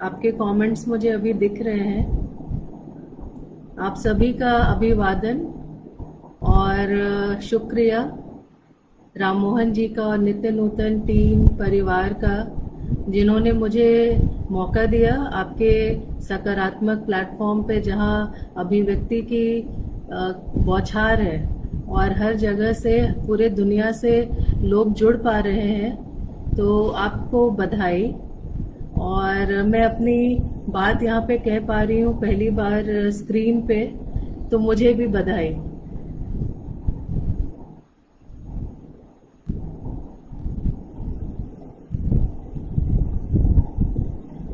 आपके कमेंट्स मुझे अभी दिख रहे हैं। आप सभी का अभिवादन और शुक्रिया राम मोहन जी का और नित्य नूतन टीम परिवार का, जिन्होंने मुझे मौका दिया आपके सकारात्मक प्लेटफॉर्म पे, जहां अभिव्यक्ति की बौछार है और हर जगह से, पूरे दुनिया से लोग जुड़ पा रहे हैं। तो आपको बधाई। और मैं अपनी बात यहाँ पे कह पा रही हूँ पहली बार स्क्रीन पे, तो मुझे भी बधाई।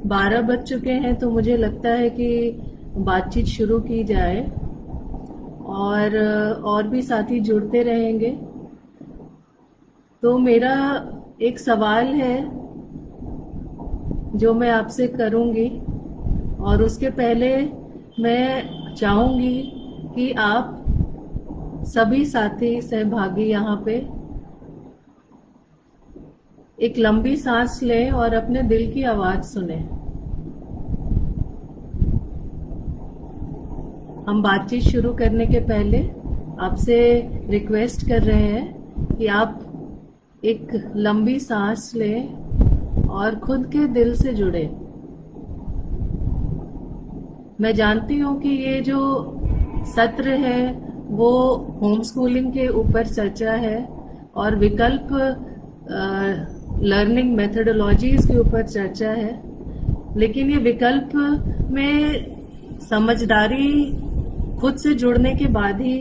बारह बज चुके हैं, तो मुझे लगता है कि बातचीत शुरू की जाए और भी साथी जुड़ते रहेंगे। तो मेरा एक सवाल है जो मैं आपसे करूंगी, और उसके पहले मैं चाहूंगी कि आप सभी साथी सहभागी यहाँ पे एक लंबी सांस लें और अपने दिल की आवाज सुनें। हम बातचीत शुरू करने के पहले आपसे रिक्वेस्ट कर रहे हैं कि आप एक लंबी सांस लें और खुद के दिल से जुड़े। मैं जानती हूँ कि ये जो सत्र है वो होम स्कूलिंग के ऊपर चर्चा है और विकल्प लर्निंग मेथोडोलॉजीज के ऊपर चर्चा है, लेकिन ये विकल्प में समझदारी खुद से जुड़ने के बाद ही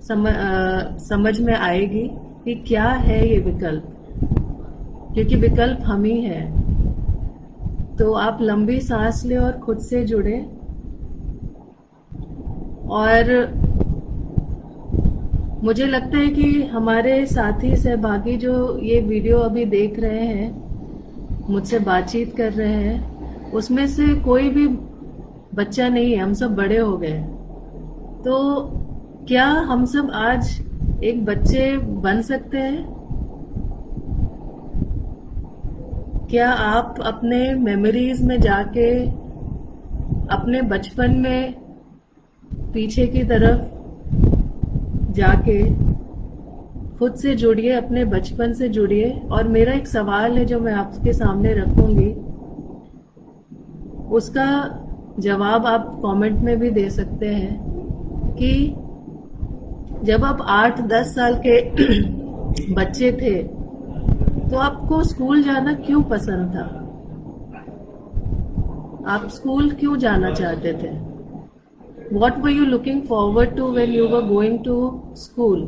समझ में आएगी कि क्या है ये विकल्प, क्योंकि विकल्प हम ही है। तो आप लंबी सांस लें और खुद से जुड़े। और मुझे लगता है कि हमारे साथी सहभागी जो ये वीडियो अभी देख रहे हैं, मुझसे बातचीत कर रहे हैं, उसमें से कोई भी बच्चा नहीं है, हम सब बड़े हो गए। तो क्या हम सब आज एक बच्चे बन सकते हैं? क्या आप अपने मेमोरीज में जाके अपने बचपन में पीछे की तरफ जाके खुद से जुड़िए, अपने बचपन से जुड़िए। और मेरा एक सवाल है जो मैं आपके सामने रखूंगी, उसका जवाब आप कमेंट में भी दे सकते हैं कि जब आप 8-10 साल के बच्चे थे तो आपको स्कूल जाना क्यों पसंद था? आप स्कूल क्यों जाना चाहते थे? What were you looking forward to when you were going to school?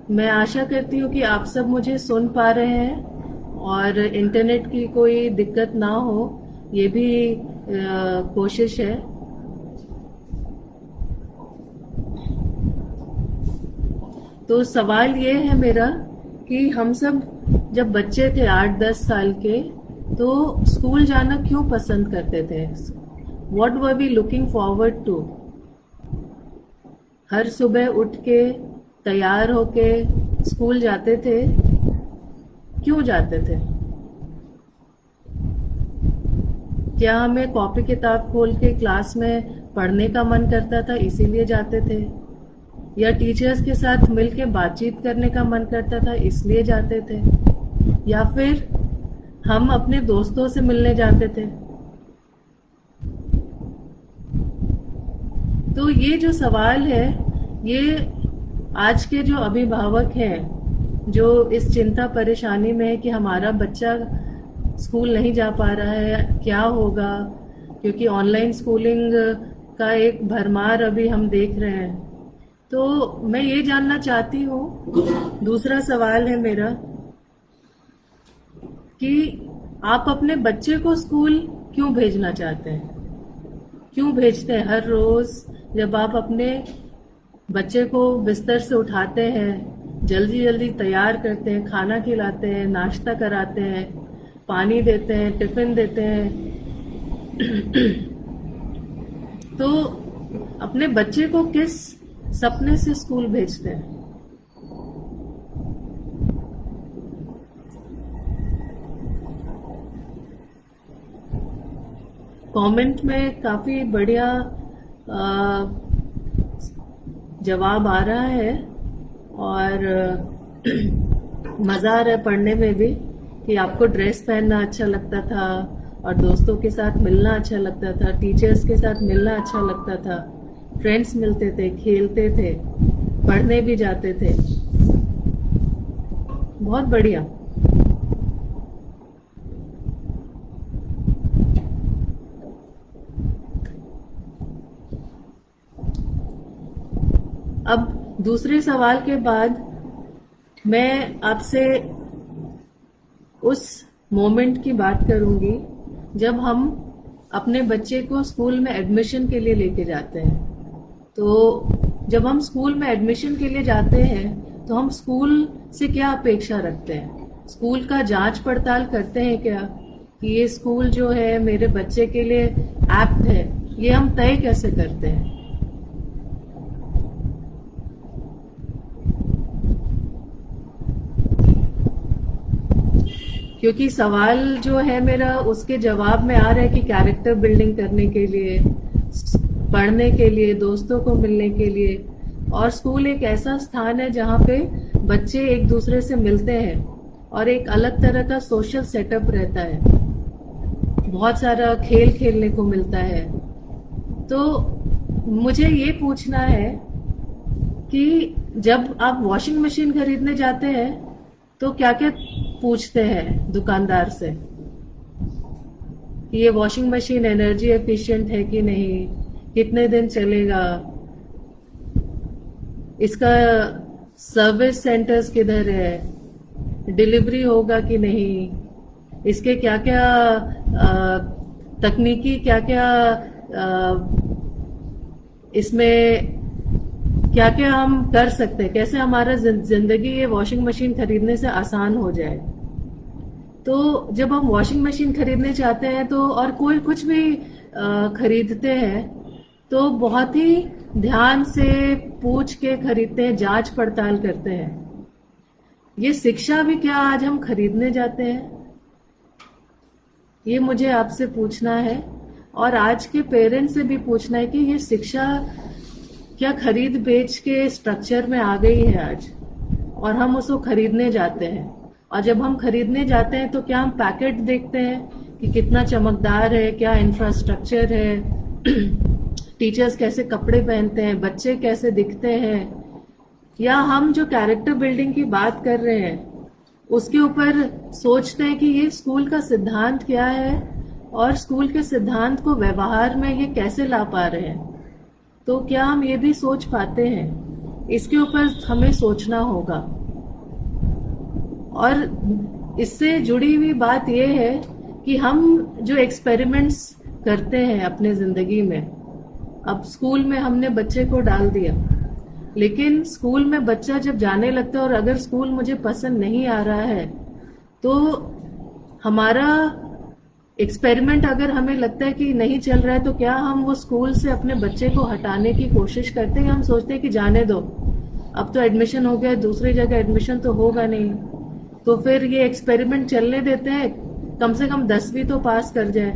मैं आशा करती हूँ कि आप सब मुझे सुन पा रहे हैं और इंटरनेट की कोई दिक्कत ना हो, ये भी कोशिश है। तो सवाल ये है मेरा कि हम सब जब बच्चे थे 8-10 साल के, तो स्कूल जाना क्यों पसंद करते थे? What were we looking forward to? हर सुबह उठ के तैयार होके स्कूल जाते थे, क्यों जाते थे? क्या हमें कॉपी किताब खोल के क्लास में पढ़ने का मन करता था इसीलिए जाते थे? या टीचर्स के साथ मिलके बातचीत करने का मन करता था इसलिए जाते थे? या फिर हम अपने दोस्तों से मिलने जाते थे? तो ये जो सवाल है, ये आज के जो अभिभावक हैं जो इस चिंता परेशानी में है कि हमारा बच्चा स्कूल नहीं जा पा रहा है, क्या होगा, क्योंकि ऑनलाइन स्कूलिंग का एक भरमार अभी हम देख रहे हैं। तो मैं ये जानना चाहती हूँ, दूसरा सवाल है मेरा कि आप अपने बच्चे को स्कूल क्यों भेजना चाहते हैं? क्यों भेजते हैं? हर रोज जब आप अपने बच्चे को बिस्तर से उठाते हैं, जल्दी जल्दी तैयार करते हैं, खाना खिलाते हैं, नाश्ता कराते हैं, पानी देते हैं, टिफिन देते हैं। तो अपने बच्चे को किस सपने से स्कूल भेजते हैं? कमेंट में काफी बढ़िया जवाब आ रहा है और मजा आ रहा है पढ़ने में भी कि आपको ड्रेस पहनना अच्छा लगता था और दोस्तों के साथ मिलना अच्छा लगता था, टीचर्स के साथ मिलना अच्छा लगता था, फ्रेंड्स मिलते थे, खेलते थे, पढ़ने भी जाते थे। बहुत बढ़िया। अब दूसरे सवाल के बाद मैं आपसे उस मोमेंट की बात करूंगी जब हम अपने बच्चे को स्कूल में एडमिशन के लिए लेके जाते हैं। तो जब हम स्कूल में एडमिशन के लिए जाते हैं तो हम स्कूल से क्या अपेक्षा रखते हैं? स्कूल का जांच पड़ताल करते हैं क्या कि ये स्कूल जो है मेरे बच्चे के लिए एप्ट है? ये हम तय कैसे करते हैं? क्योंकि सवाल जो है मेरा उसके जवाब में आ रहा है कि कैरेक्टर बिल्डिंग करने के लिए, पढ़ने के लिए, दोस्तों को मिलने के लिए, और स्कूल एक ऐसा स्थान है जहाँ पे बच्चे एक दूसरे से मिलते हैं और एक अलग तरह का सोशल सेटअप रहता है, बहुत सारा खेल खेलने को मिलता है। तो मुझे ये पूछना है कि जब आप वॉशिंग मशीन खरीदने जाते हैं तो क्या क्या पूछते हैं दुकानदार से कि ये वॉशिंग मशीन एनर्जी एफिशिएंट है कि नहीं, कितने दिन चलेगा, इसका सर्विस सेंटर्स किधर है, डिलीवरी होगा कि नहीं, इसके क्या क्या तकनीकी क्या क्या इसमें क्या क्या हम कर सकते हैं, कैसे हमारा जिंदगी ये वॉशिंग मशीन खरीदने से आसान हो जाए। तो जब हम वॉशिंग मशीन खरीदने चाहते हैं तो और कोई कुछ भी खरीदते हैं तो बहुत ही ध्यान से पूछ के खरीदते हैं, जांच पड़ताल करते हैं। ये शिक्षा भी क्या आज हम खरीदने जाते हैं? ये मुझे आपसे पूछना है और आज के पेरेंट्स से भी पूछना है कि ये शिक्षा क्या खरीद बेच के स्ट्रक्चर में आ गई है आज, और हम उसको खरीदने जाते हैं। और जब हम खरीदने जाते हैं तो क्या हम पैकेट देखते हैं कि कितना चमकदार है, क्या इंफ्रास्ट्रक्चर है, टीचर्स कैसे कपड़े पहनते हैं, बच्चे कैसे दिखते हैं, या हम जो कैरेक्टर बिल्डिंग की बात कर रहे हैं उसके ऊपर सोचते हैं कि ये स्कूल का सिद्धांत क्या है और स्कूल के सिद्धांत को व्यवहार में ये कैसे ला पा रहे हैं। तो क्या हम ये भी सोच पाते हैं? इसके ऊपर हमें सोचना होगा। और इससे जुड़ी हुई बात यह है कि हम जो एक्सपेरिमेंट्स करते हैं अपने जिंदगी में, अब स्कूल में हमने बच्चे को डाल दिया, लेकिन स्कूल में बच्चा जब जाने लगता है और अगर स्कूल मुझे पसंद नहीं आ रहा है तो हमारा एक्सपेरिमेंट अगर हमें लगता है कि नहीं चल रहा है तो क्या हम वो स्कूल से अपने बच्चे को हटाने की कोशिश करते हैं? हम सोचते हैं कि जाने दो, अब तो एडमिशन हो गया, दूसरी जगह एडमिशन तो होगा नहीं, तो फिर ये एक्सपेरिमेंट चलने देते हैं, कम से कम 10वीं तो पास कर जाए।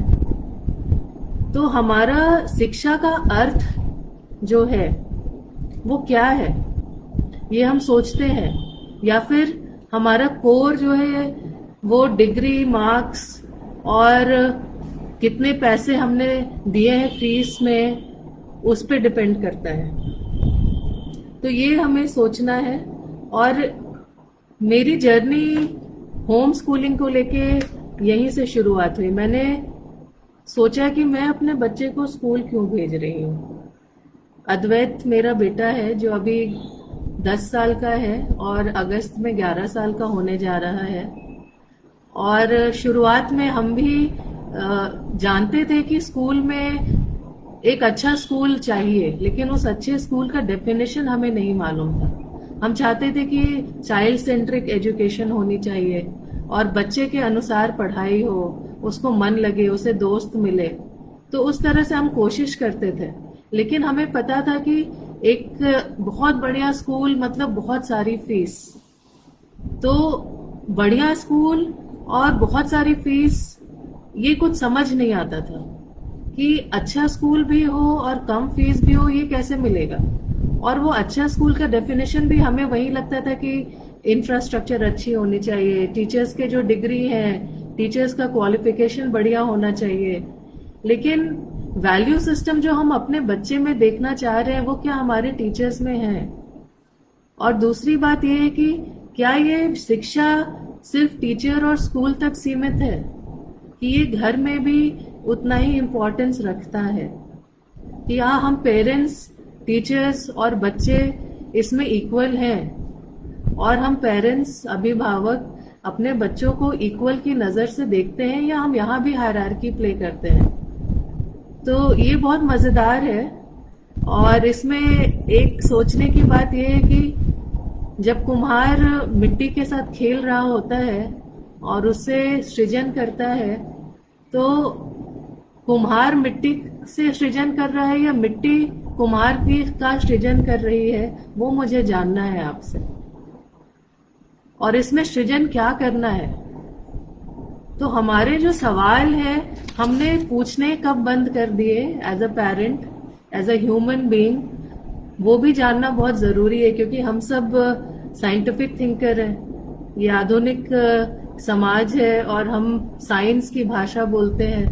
तो हमारा शिक्षा का अर्थ जो है वो क्या है ये हम सोचते हैं, या फिर हमारा कोर जो है वो डिग्री, मार्क्स और कितने पैसे हमने दिए हैं फीस में उस पे डिपेंड करता है। तो ये हमें सोचना है। और मेरी जर्नी होम स्कूलिंग को लेके यहीं से शुरुआत हुई। मैंने सोचा कि मैं अपने बच्चे को स्कूल क्यों भेज रही हूँ। अद्वैत मेरा बेटा है जो अभी 10 साल का है और अगस्त में 11 साल का होने जा रहा है। और शुरुआत में हम भी जानते थे कि स्कूल में एक अच्छा स्कूल चाहिए, लेकिन उस अच्छे स्कूल का डेफिनेशन हमें नहीं मालूम था। हम चाहते थे कि चाइल्ड सेंट्रिक एजुकेशन होनी चाहिए, और बच्चे के अनुसार पढ़ाई हो, उसको मन लगे, उसे दोस्त मिले, तो उस तरह से हम कोशिश करते थे। लेकिन हमें पता था कि एक बहुत बढ़िया स्कूल मतलब बहुत सारी फीस, तो बढ़िया स्कूल और बहुत सारी फीस, ये कुछ समझ नहीं आता था कि अच्छा स्कूल भी हो और कम फीस भी हो, ये कैसे मिलेगा। और वो अच्छा स्कूल का डेफिनेशन भी हमें वही लगता था कि इंफ्रास्ट्रक्चर अच्छी होनी चाहिए, टीचर्स के जो डिग्री है, टीचर्स का क्वालिफिकेशन बढ़िया होना चाहिए। लेकिन वैल्यू सिस्टम जो हम अपने बच्चे में देखना चाह रहे हैं वो क्या हमारे टीचर्स में है। और दूसरी बात ये है कि क्या ये शिक्षा सिर्फ टीचर और स्कूल तक सीमित है कि ये घर में भी उतना ही इम्पोर्टेंस रखता है कि हाँ, हम पेरेंट्स, टीचर्स और बच्चे इसमें इक्वल हैं और हम पेरेंट्स, अभिभावक अपने बच्चों को इक्वल की नज़र से देखते हैं या हम यहाँ भी हायरार्की प्ले करते हैं। तो ये बहुत मज़ेदार है। और इसमें एक सोचने की बात यह है कि जब कुम्हार मिट्टी के साथ खेल रहा होता है और उससे सृजन करता है, तो कुम्हार मिट्टी से सृजन कर रहा है या मिट्टी कुम्हार की का सृजन कर रही है, वो मुझे जानना है आपसे। और इसमें सृजन क्या करना है। तो हमारे जो सवाल है हमने पूछने कब बंद कर दिए as a parent, as a human being, वो भी जानना बहुत जरूरी है। क्योंकि हम सब साइंटिफिक थिंकर हैं, ये आधुनिक समाज है और हम साइंस की भाषा बोलते हैं।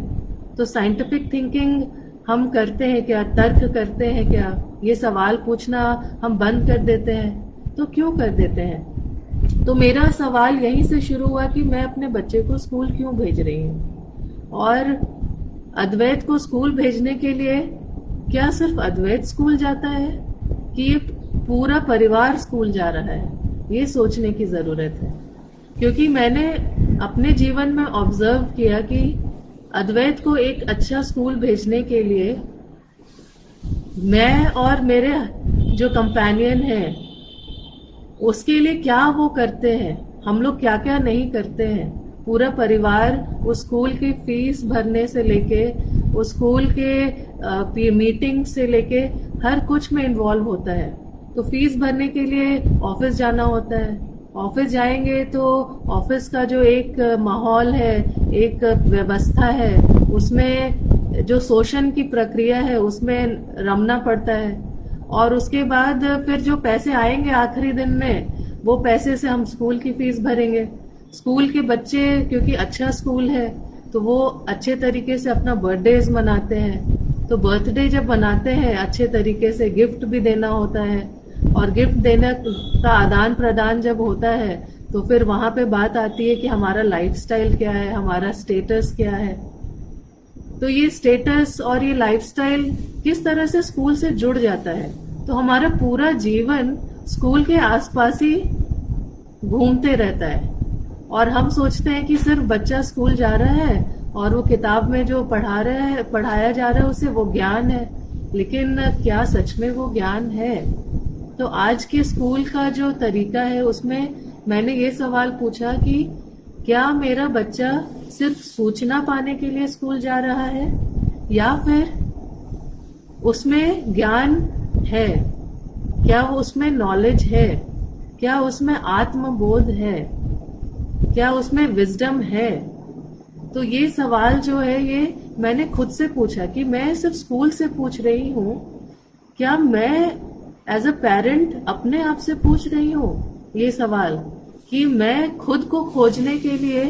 तो साइंटिफिक थिंकिंग हम करते हैं क्या, तर्क करते हैं क्या, ये सवाल पूछना हम बंद कर देते हैं। तो क्यों कर देते हैं? तो मेरा सवाल यहीं से शुरू हुआ कि मैं अपने बच्चे को स्कूल क्यों भेज रही हूँ। और अद्वैत को स्कूल भेजने के लिए क्या सिर्फ अद्वैत स्कूल जाता है कि ये पूरा परिवार स्कूल जा रहा है, ये सोचने की जरूरत है। क्योंकि मैंने अपने जीवन में ऑब्जर्व किया कि अद्वैत को एक अच्छा स्कूल भेजने के लिए मैं और मेरे जो कंपेनियन हैं उसके लिए क्या वो करते हैं, हम लोग क्या क्या नहीं करते हैं। पूरा परिवार उस स्कूल की फीस भरने से लेके, उस स्कूल के मीटिंग से लेके हर कुछ में इन्वॉल्व होता है। तो फीस भरने के लिए ऑफिस जाना होता है, ऑफिस जाएंगे तो ऑफिस का जो एक माहौल है, एक व्यवस्था है, उसमें जो शोषण की प्रक्रिया है उसमें रमना पड़ता है। और उसके बाद फिर जो पैसे आएंगे आखिरी दिन में, वो पैसे से हम स्कूल की फीस भरेंगे। स्कूल के बच्चे क्योंकि अच्छा स्कूल है तो वो अच्छे तरीके से अपना बर्थडेज मनाते हैं। तो बर्थडे जब मनाते हैं अच्छे तरीके से गिफ्ट भी देना होता है, और गिफ्ट देने का आदान प्रदान जब होता है तो फिर वहां पे बात आती है कि हमारा लाइफस्टाइल क्या है, हमारा स्टेटस क्या है। तो ये स्टेटस और ये लाइफस्टाइल किस तरह से स्कूल से जुड़ जाता है। तो हमारा पूरा जीवन स्कूल के आसपास ही घूमते रहता है और हम सोचते हैं कि सिर्फ बच्चा स्कूल जा रहा है और वो किताब में जो पढ़ाया जा रहा है उससे वो ज्ञान है। लेकिन क्या सच में वो ज्ञान है? तो आज के स्कूल का जो तरीका है उसमें मैंने ये सवाल पूछा कि क्या मेरा बच्चा सिर्फ सूचना पाने के लिए स्कूल जा रहा है या फिर उसमें ज्ञान है, क्या उसमें नॉलेज है, क्या उसमें आत्मबोध है, क्या उसमें विजडम है। तो ये सवाल जो है ये मैंने खुद से पूछा कि मैं सिर्फ स्कूल से पूछ रही हूँ, क्या मैं एज अ पेरेंट अपने आप से पूछ रही हूँ ये सवाल कि मैं खुद को खोजने के लिए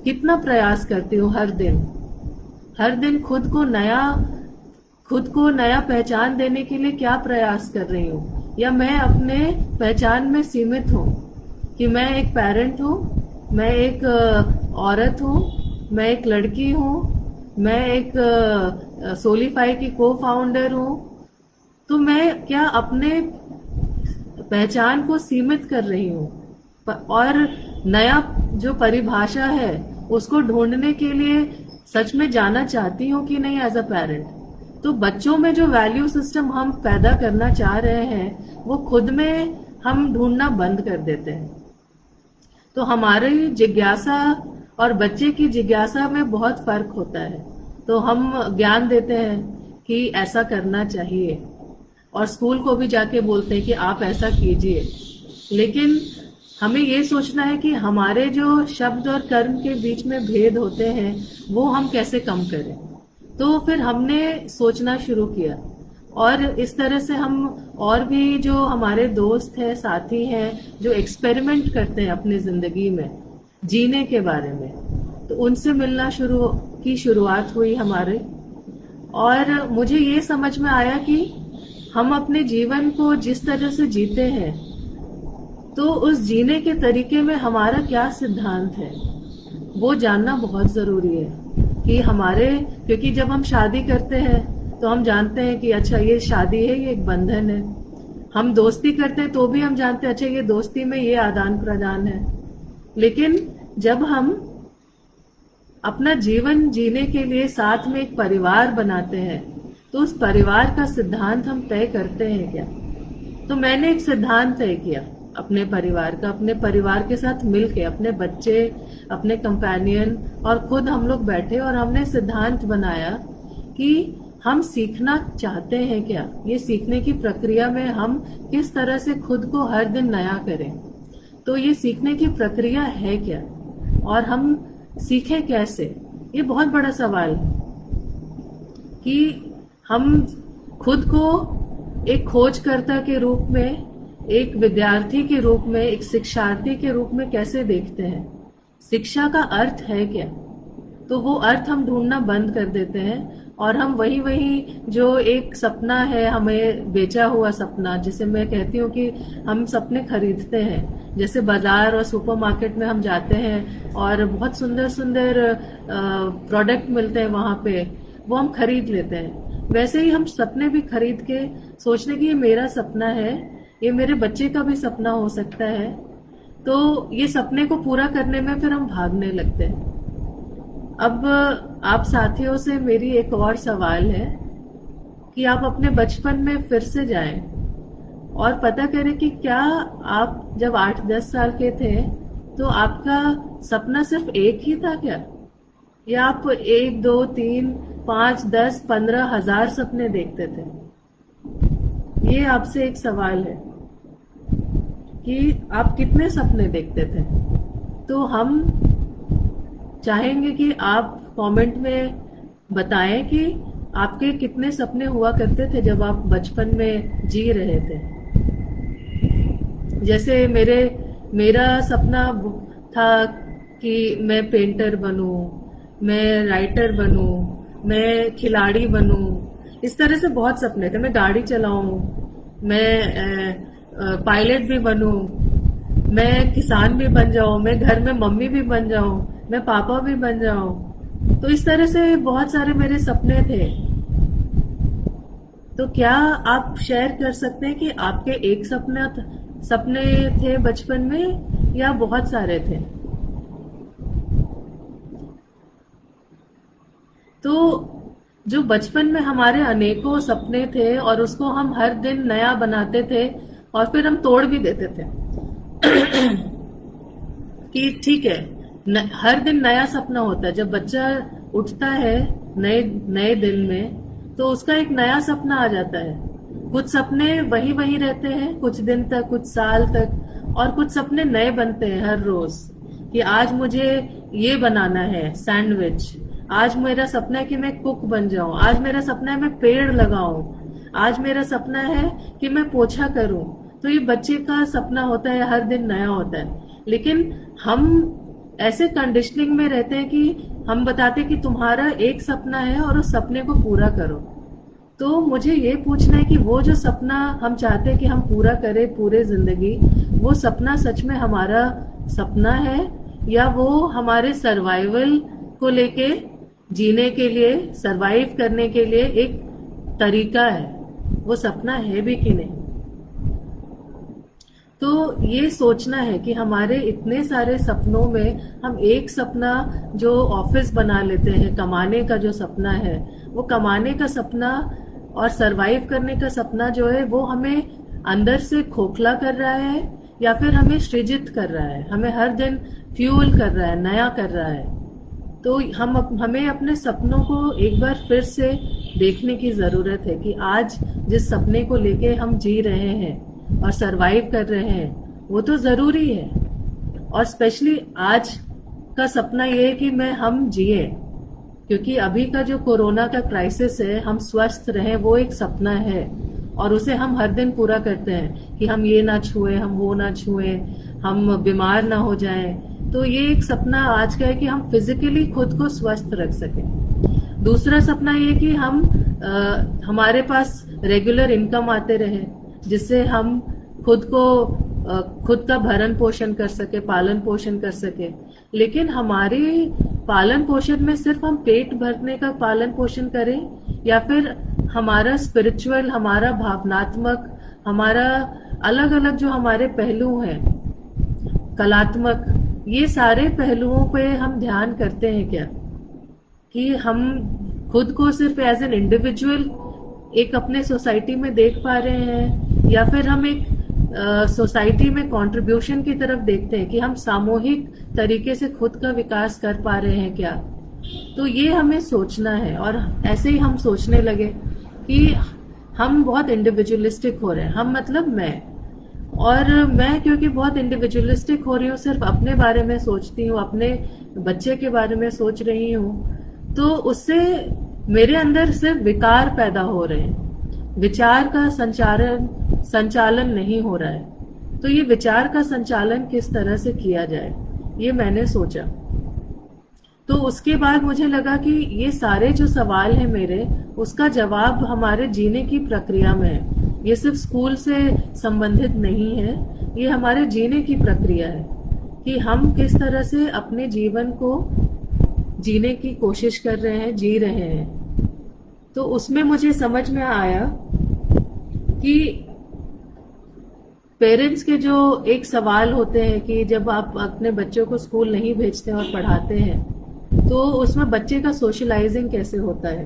कितना प्रयास करती हूँ हर दिन खुद को नया पहचान देने के लिए क्या प्रयास कर रही हूँ। या मैं अपने पहचान में सीमित हूँ कि मैं एक पेरेंट हूँ, मैं एक औरत हूँ, मैं एक लड़की हूँ, मैं एक सोलीफाई की को फाउंडर हूँ। तो मैं क्या अपने पहचान को सीमित कर रही हूँ और नया जो परिभाषा है उसको ढूंढने के लिए सच में जाना चाहती हूँ कि नहीं एज अ पेरेंट। तो बच्चों में जो वैल्यू सिस्टम हम पैदा करना चाह रहे हैं वो खुद में हम ढूंढना बंद कर देते हैं। तो हमारी जिज्ञासा और बच्चे की जिज्ञासा में बहुत फर्क होता है। तो हम ज्ञान देते हैं कि ऐसा करना चाहिए, और स्कूल को भी जाके बोलते हैं कि आप ऐसा कीजिए। लेकिन हमें ये सोचना है कि हमारे जो शब्द और कर्म के बीच में भेद होते हैं वो हम कैसे कम करें। तो फिर हमने सोचना शुरू किया, और इस तरह से हम और भी जो हमारे दोस्त हैं, साथी हैं, जो एक्सपेरिमेंट करते हैं अपनी जिंदगी में जीने के बारे में, तो उनसे मिलना शुरुआत हुई हमारे। और मुझे ये समझ में आया कि हम अपने जीवन को जिस तरह से जीते हैं, तो उस जीने के तरीके में हमारा क्या सिद्धांत है वो जानना बहुत जरूरी है। कि क्योंकि जब हम शादी करते हैं तो हम जानते हैं कि अच्छा ये शादी है, ये एक बंधन है। हम दोस्ती करते हैं तो भी हम जानते हैं अच्छा ये दोस्ती में ये आदान प्रदान है। लेकिन जब हम अपना जीवन जीने के लिए साथ में एक परिवार बनाते हैं, तो उस परिवार का सिद्धांत हम तय करते हैं क्या? तो मैंने एक सिद्धांत तय किया अपने परिवार का, अपने परिवार के साथ मिलके, अपने बच्चे, अपने कंपेनियन और खुद हम लोग बैठे और हमने सिद्धांत बनाया कि हम सीखना चाहते हैं क्या, ये सीखने की प्रक्रिया में हम किस तरह से खुद को हर दिन नया करें। तो ये सीखने की प्रक्रिया है क्या, और हम सीखें कैसे, ये बहुत बड़ा सवाल है। कि हम खुद को एक खोजकर्ता के रूप में, एक विद्यार्थी के रूप में, एक शिक्षार्थी के रूप में कैसे देखते हैं। शिक्षा का अर्थ है क्या, तो वो अर्थ हम ढूंढना बंद कर देते हैं, और हम वही जो एक सपना है, हमें बेचा हुआ सपना, जिसे मैं कहती हूँ कि हम सपने खरीदते हैं। जैसे बाजार और सुपरमार्केट में हम जाते हैं और बहुत सुंदर सुंदर प्रोडक्ट मिलते हैं वहां पे, वो हम खरीद लेते हैं। वैसे ही हम सपने भी खरीद के सोचने की ये मेरा सपना है, ये मेरे बच्चे का भी सपना हो सकता है। तो ये सपने को पूरा करने में फिर हम भागने लगते हैं। अब आप साथियों से मेरी एक और सवाल है कि आप अपने बचपन में फिर से जाएं और पता करें कि क्या आप जब 8-10 साल के थे तो आपका सपना सिर्फ एक ही था क्या, या आप 1, 2, 3, 5, 10, 15 हजार सपने देखते थे? ये आपसे एक सवाल है कि आप कितने सपने देखते थे। तो हम चाहेंगे कि आप कमेंट में बताएं कि आपके कितने सपने हुआ करते थे जब आप बचपन में जी रहे थे। जैसे मेरा सपना था कि मैं पेंटर बनूं, मैं राइटर बनूं, मैं खिलाड़ी बनूं। इस तरह से बहुत सपने थे। मैं गाड़ी चलाऊं, मैं पायलट भी बनूं, मैं किसान भी बन जाऊं, मैं घर में मम्मी भी बन जाऊं, मैं पापा भी बन जाऊं। तो इस तरह से बहुत सारे मेरे सपने थे। तो क्या आप शेयर कर सकते हैं कि आपके एक सपने थे बचपन में या बहुत सारे थे? तो जो बचपन में हमारे अनेकों सपने थे और उसको हम हर दिन नया बनाते थे और फिर हम तोड़ भी देते थे कि ठीक है, हर दिन नया सपना होता है। जब बच्चा उठता है नए दिन में तो उसका एक नया सपना आ जाता है। कुछ सपने वही रहते हैं कुछ दिन तक, कुछ साल तक, और कुछ सपने नए बनते हैं हर रोज कि आज मुझे ये बनाना है सैंडविच, आज मेरा सपना है कि मैं कुक बन जाऊं, आज मेरा सपना है मैं पेड़ लगाऊं, आज मेरा सपना है कि मैं पोछा करूं। तो ये बच्चे का सपना होता है, हर दिन नया होता है। लेकिन हम ऐसे कंडीशनिंग में रहते हैं कि हम बताते हैं कि तुम्हारा एक सपना है और उस सपने को पूरा करो। तो मुझे ये पूछना है कि वो जो सपना हम चाहते हैं कि हम पूरा करें पूरे जिंदगी, वो सपना सच में हमारा सपना है या वो हमारे सर्वाइवल को लेके, जीने के लिए, सरवाइव करने के लिए एक तरीका है? वो सपना है भी कि नहीं? तो ये सोचना है कि हमारे इतने सारे सपनों में हम एक सपना जो ऑफिस बना लेते हैं, कमाने का जो सपना है, वो कमाने का सपना और सरवाइव करने का सपना जो है वो हमें अंदर से खोखला कर रहा है, या फिर हमें सृजित कर रहा है, हमें हर दिन फ्यूल कर रहा है, नया कर रहा है। तो हमें अपने सपनों को एक बार फिर से देखने की ज़रूरत है कि आज जिस सपने को लेके हम जी रहे हैं और सरवाइव कर रहे हैं वो तो ज़रूरी है। और स्पेशली आज का सपना ये है कि हम जिए, क्योंकि अभी का जो कोरोना का क्राइसिस है, हम स्वस्थ रहें वो एक सपना है और उसे हम हर दिन पूरा करते हैं कि हम ये ना छुए, हम वो ना छुए, हम बीमार ना हो जाएं। तो ये एक सपना आज का है कि हम फिजिकली खुद को स्वस्थ रख सकें। दूसरा सपना ये कि हमारे पास रेगुलर इनकम आते रहे, जिससे हम खुद का भरण पोषण कर सके, पालन पोषण कर सके। लेकिन हमारे पालन पोषण में सिर्फ हम पेट भरने का पालन पोषण करें, या फिर हमारा स्पिरिचुअल, हमारा भावनात्मक, हमारा अलग अलग जो हमारे पहलू हैं, कलात्मक, ये सारे पहलुओं पे हम ध्यान करते हैं क्या? कि हम खुद को सिर्फ एज एन इंडिविजुअल एक अपने सोसाइटी में देख पा रहे हैं, या फिर हम एक सोसाइटी में कंट्रीब्यूशन की तरफ देखते हैं कि हम सामूहिक तरीके से खुद का विकास कर पा रहे हैं क्या? तो ये हमें सोचना है। और ऐसे ही हम सोचने लगे कि हम बहुत इंडिविजुअलिस्टिक हो रहे हैं, हम मतलब मैं क्योंकि बहुत इंडिविजुअलिस्टिक हो रही हूँ, सिर्फ अपने बारे में सोचती हूँ, अपने बच्चे के बारे में सोच रही हूँ, तो उससे मेरे अंदर सिर्फ विकार पैदा हो रहे हैं, विचार का संचालन नहीं हो रहा है। तो ये विचार का संचालन किस तरह से किया जाए, ये मैंने सोचा। तो उसके बाद मुझे लगा कि ये सारे जो सवाल हैं मेरे, उसका जवाब हमारे जीने की प्रक्रिया में है। ये सिर्फ स्कूल से संबंधित नहीं है, ये हमारे जीने की प्रक्रिया है कि हम किस तरह से अपने जीवन को जीने की कोशिश कर रहे हैं, जी रहे हैं। तो उसमें मुझे समझ में आया कि पेरेंट्स के जो एक सवाल होते हैं कि जब आप अपने बच्चों को स्कूल नहीं भेजते और पढ़ाते हैं, तो उसमें बच्चे का सोशलाइजिंग कैसे होता है।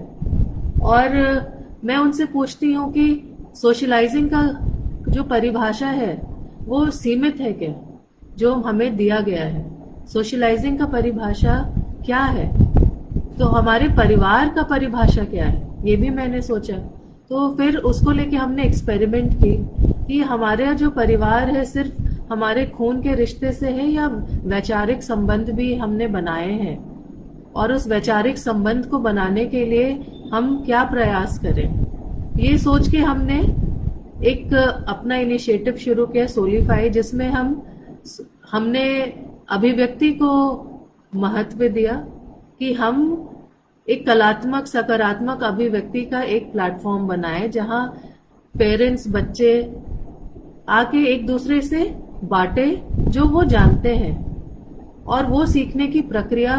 और मैं उनसे पूछती हूँ कि सोशलाइजिंग का जो परिभाषा है वो सीमित है क्या, जो हमें दिया गया है? सोशलाइजिंग का परिभाषा क्या है? तो हमारे परिवार का परिभाषा क्या है, ये भी मैंने सोचा। तो फिर उसको लेके हमने एक्सपेरिमेंट की कि हमारे जो परिवार है सिर्फ हमारे खून के रिश्ते से है, या वैचारिक संबंध भी हमने बनाए हैं, और उस वैचारिक संबंध को बनाने के लिए हम क्या प्रयास करें। ये सोच के हमने एक अपना इनिशिएटिव शुरू किया, सोलिफाई, जिसमें हमने अभिव्यक्ति को महत्व दिया कि हम एक कलात्मक सकारात्मक अभिव्यक्ति का एक प्लेटफॉर्म बनाए, जहां पेरेंट्स, बच्चे आके एक दूसरे से बांटे जो वो जानते हैं, और वो सीखने की प्रक्रिया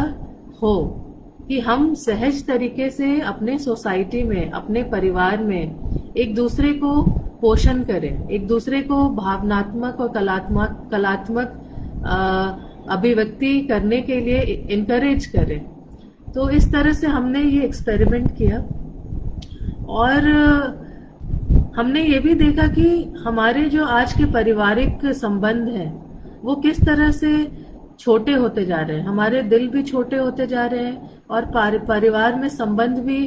हो कि हम सहज तरीके से अपने सोसाइटी में, अपने परिवार में एक दूसरे को पोषण करें, एक दूसरे को भावनात्मक और कलात्मक अभिव्यक्ति करने के लिए इनकरेज करें। तो इस तरह से हमने ये एक्सपेरिमेंट किया, और हमने ये भी देखा कि हमारे जो आज के पारिवारिक संबंध हैं वो किस तरह से छोटे होते जा रहे हैं, हमारे दिल भी छोटे होते जा रहे हैं, और परिवार में संबंध भी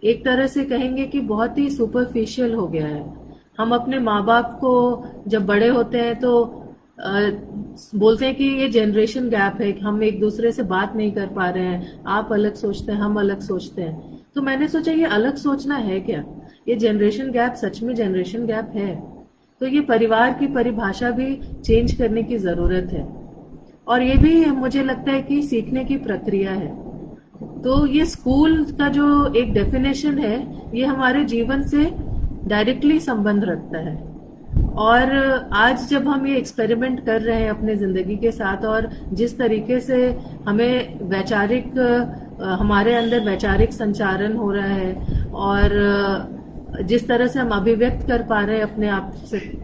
एक तरह से कहेंगे कि बहुत ही सुपरफिशियल हो गया है। हम अपने माँ बाप को जब बड़े होते हैं तो बोलते हैं कि ये जनरेशन गैप है, हम एक दूसरे से बात नहीं कर पा रहे हैं, आप अलग सोचते हैं, हम अलग सोचते हैं। तो मैंने सोचा ये अलग सोचना है क्या, ये जनरेशन गैप सच में जनरेशन गैप है? तो ये परिवार की परिभाषा भी चेंज करने की जरूरत है, और ये भी मुझे लगता है कि सीखने की प्रक्रिया है। तो ये स्कूल का जो एक डेफिनेशन है, ये हमारे जीवन से डायरेक्टली संबंध रखता है। और आज जब हम ये एक्सपेरिमेंट कर रहे हैं अपने जिंदगी के साथ, और जिस तरीके से हमें हमारे अंदर वैचारिक संचारण हो रहा है, और जिस तरह से हम अभिव्यक्त कर पा रहे हैं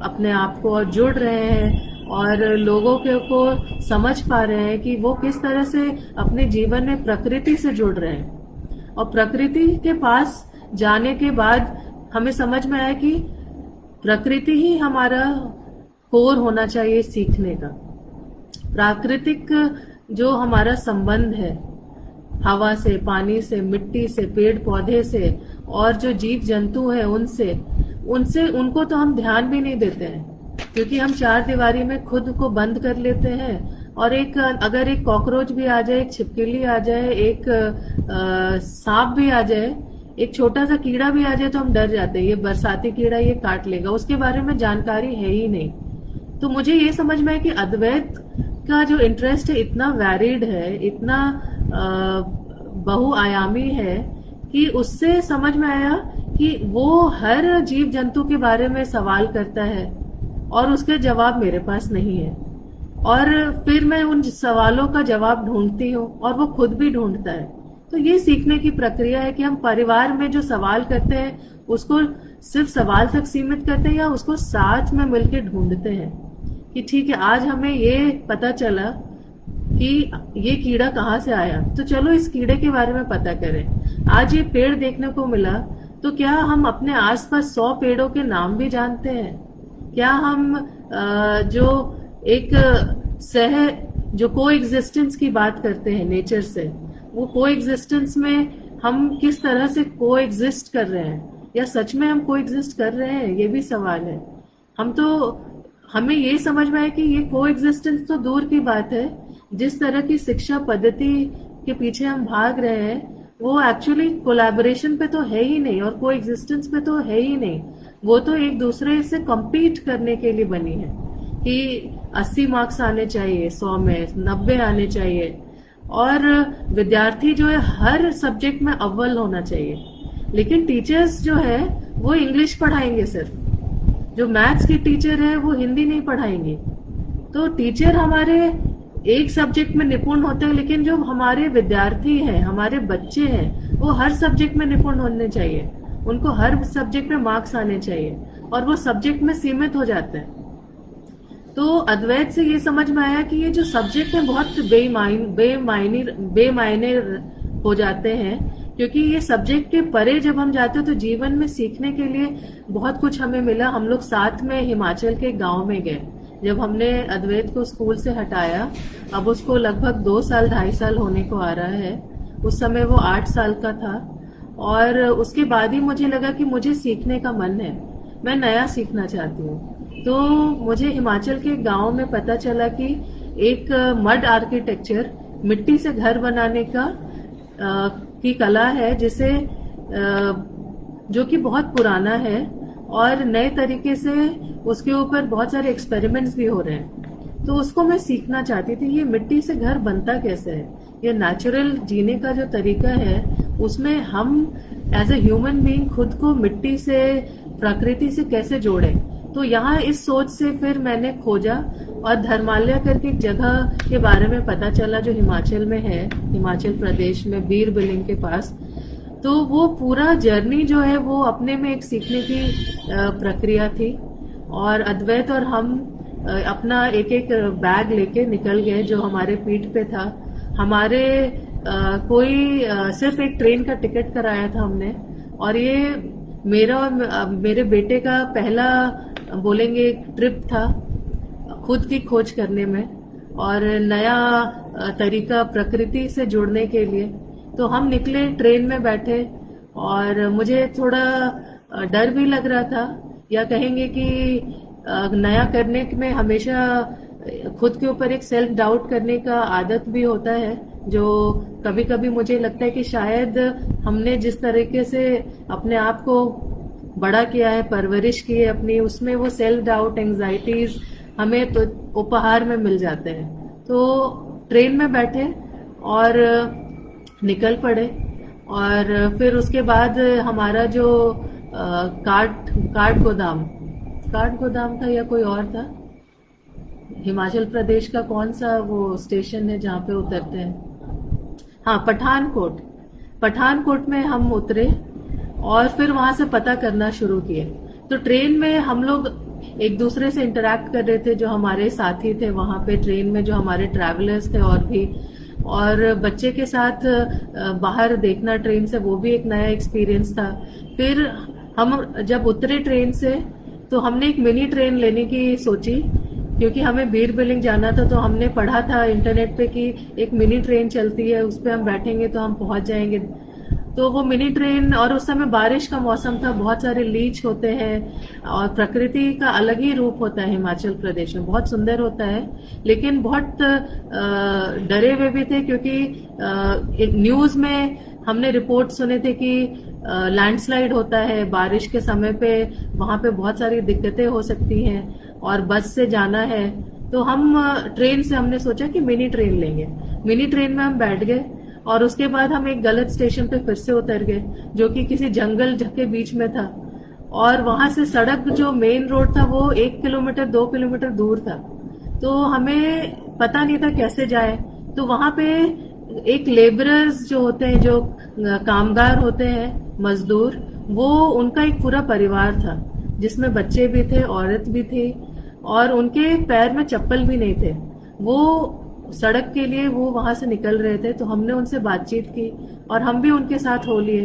अपने आप को, और जुड़ रहे हैं, और लोगों को समझ पा रहे हैं कि वो किस तरह से अपने जीवन में प्रकृति से जुड़ रहे हैं, और प्रकृति के पास जाने के बाद हमें समझ में आया कि प्रकृति ही हमारा कोर होना चाहिए सीखने का। प्राकृतिक जो हमारा संबंध है हवा से, पानी से, मिट्टी से, पेड़ पौधे से और जो जीव जंतु है उनसे उनसे उनको तो हम ध्यान भी नहीं देते हैं, क्योंकि हम चार दीवारी में खुद को बंद कर लेते हैं। और अगर एक कॉकरोच भी आ जाए, एक छिपकली आ जाए, एक सांप भी आ जाए, एक छोटा सा कीड़ा भी आ जाए तो हम डर जाते हैं, ये बरसाती कीड़ा ये काट लेगा, उसके बारे में जानकारी है ही नहीं। तो मुझे ये समझ में है कि अद्वैत का जो इंटरेस्ट है इतना वैरिड है, इतना बहुआयामी है कि उससे समझ में आया कि वो हर जीव जंतु के बारे में सवाल करता है और उसके जवाब मेरे पास नहीं है। और फिर मैं उन सवालों का जवाब ढूंढती हूँ और वो खुद भी ढूंढता है। तो ये सीखने की प्रक्रिया है कि हम परिवार में जो सवाल करते हैं उसको सिर्फ सवाल तक सीमित करते हैं या उसको साथ में मिलकर ढूंढते हैं कि ठीक है, आज हमें ये पता चला कि ये कीड़ा कहाँ से आया, तो चलो इस कीड़े के बारे में पता करें। आज ये पेड़ देखने को मिला, तो क्या हम अपने आसपास 100 पेड़ों के नाम भी जानते हैं? क्या हम जो एक जो को एग्जिस्टेंस की बात करते हैं नेचर से, वो को एग्जिस्टेंस में हम किस तरह से को एग्जिस्ट कर रहे हैं, या सच में हम को एग्जिस्ट कर रहे हैं, ये भी सवाल है। हमें ये समझ में आए कि ये को एग्जिस्टेंस तो दूर की बात है, जिस तरह की शिक्षा पद्धति के पीछे हम भाग रहे हैं वो एक्चुअली कोलैबोरेशन पे तो है ही नहीं और को एग्जिस्टेंस पे तो है ही नहीं। वो तो एक दूसरे से कम्पीट करने के लिए बनी है कि 80 मार्क्स आने चाहिए, 100 में 90 आने चाहिए, और विद्यार्थी जो है हर सब्जेक्ट में अव्वल होना चाहिए। लेकिन टीचर्स जो है वो इंग्लिश पढ़ाएंगे, सिर्फ जो मैथ्स की टीचर है वो हिंदी नहीं पढ़ाएंगे। तो टीचर हमारे एक सब्जेक्ट में निपुण होते हैं, लेकिन जो हमारे विद्यार्थी हैं, हमारे बच्चे हैं, वो हर सब्जेक्ट में निपुण होने चाहिए, उनको हर सब्जेक्ट में मार्क्स आने चाहिए और वो सब्जेक्ट में सीमित हो जाते हैं। तो अद्वैत से ये समझ में आया कि ये जो सब्जेक्ट है बहुत बेमायने हो जाते हैं, क्योंकि ये सब्जेक्ट के परे जब हम जाते हैं तो जीवन में सीखने के लिए बहुत कुछ हमें मिला। हम लोग साथ में हिमाचल के गांव में गए, जब हमने अद्वैत को स्कूल से हटाया, अब उसको लगभग 2 साल 2.5 साल होने को आ रहा है, उस समय वो 8 साल का था। और उसके बाद ही मुझे लगा कि मुझे सीखने का मन है, मैं नया सीखना चाहती हूँ। तो मुझे हिमाचल के गांव में पता चला कि एक मड आर्किटेक्चर, मिट्टी से घर बनाने की कला है, जिसे जो कि बहुत पुराना है और नए तरीके से उसके ऊपर बहुत सारे एक्सपेरिमेंट्स भी हो रहे हैं। तो उसको मैं सीखना चाहती थी, ये मिट्टी से घर बनता कैसे है, ये नेचुरल जीने का जो तरीका है उसमें हम एज ए ह्यूमन बीइंग खुद को मिट्टी से, प्रकृति से कैसे जोड़ें। तो यहाँ इस सोच से फिर मैंने खोजा और धर्मालय करके एक जगह के बारे में पता चला जो हिमाचल में है, हिमाचल प्रदेश में बीर बिलिंग के पास। तो वो पूरा जर्नी जो है वो अपने में एक सीखने की प्रक्रिया थी। और अद्वैत और हम अपना एक एक बैग लेके निकल गए जो हमारे पीठ पे था। हमारे सिर्फ एक ट्रेन का टिकट कराया था हमने, और ये मेरा और मेरे बेटे का पहला बोलेंगे ट्रिप था खुद की खोज करने में और नया तरीका प्रकृति से जुड़ने के लिए। तो हम निकले, ट्रेन में बैठे, और मुझे थोड़ा डर भी लग रहा था, या कहेंगे कि नया करने में हमेशा खुद के ऊपर एक सेल्फ डाउट करने का आदत भी होता है, जो कभी कभी मुझे लगता है कि शायद हमने जिस तरीके से अपने आप को बड़ा किया है, परवरिश की है अपनी, उसमें वो सेल्फ डाउट, एंजाइटीज हमें तो उपहार में मिल जाते हैं। तो ट्रेन में बैठे और निकल पड़े, और फिर उसके बाद हमारा जो काठ गोदाम था या कोई और था, हिमाचल प्रदेश का कौन सा वो स्टेशन है जहाँ पे उतरते हैं, हाँ पठानकोट में हम उतरे और फिर वहां से पता करना शुरू किए। तो ट्रेन में हम लोग एक दूसरे से इंटरेक्ट कर रहे थे, जो हमारे साथी थे वहां पे ट्रेन में, जो हमारे ट्रैवलर्स थे और भी, और बच्चे के साथ बाहर देखना ट्रेन से, वो भी एक नया एक्सपीरियंस था। फिर हम जब उतरे ट्रेन से तो हमने एक मिनी ट्रेन लेने की सोची क्योंकि हमें बीर बिलिंग जाना था, तो हमने पढ़ा था इंटरनेट पे कि एक मिनी ट्रेन चलती है, उस पर हम बैठेंगे तो हम पहुंच जाएंगे। तो वो मिनी ट्रेन, और उस समय बारिश का मौसम था, बहुत सारे लीच होते हैं और प्रकृति का अलग ही रूप होता है हिमाचल प्रदेश में, बहुत सुंदर होता है। लेकिन बहुत डरे हुए भी थे, क्योंकि न्यूज में हमने रिपोर्ट सुने थे कि लैंडस्लाइड होता है बारिश के समय पे, वहां पे बहुत सारी दिक्कतें हो सकती हैं, और बस से जाना है। तो हम ट्रेन से हमने सोचा कि मिनी ट्रेन लेंगे। मिनी ट्रेन में हम बैठ गए, और उसके बाद हम एक गलत स्टेशन पे फिर से उतर गए, जो कि किसी जंगल के बीच में था। और वहां से सड़क, जो मेन रोड था, वो 1 किलोमीटर 2 किलोमीटर दूर था। तो हमें पता नहीं था कैसे जाए। तो वहां पे एक लेबरर्स जो होते हैं, जो कामगार होते हैं, मजदूर, वो उनका एक पूरा परिवार था, जिसमें बच्चे भी थे, औरत भी थी, और उनके पैर में चप्पल भी नहीं थे। वो सड़क के लिए वो वहां से निकल रहे थे। तो हमने उनसे बातचीत की, और हम भी उनके साथ हो लिए।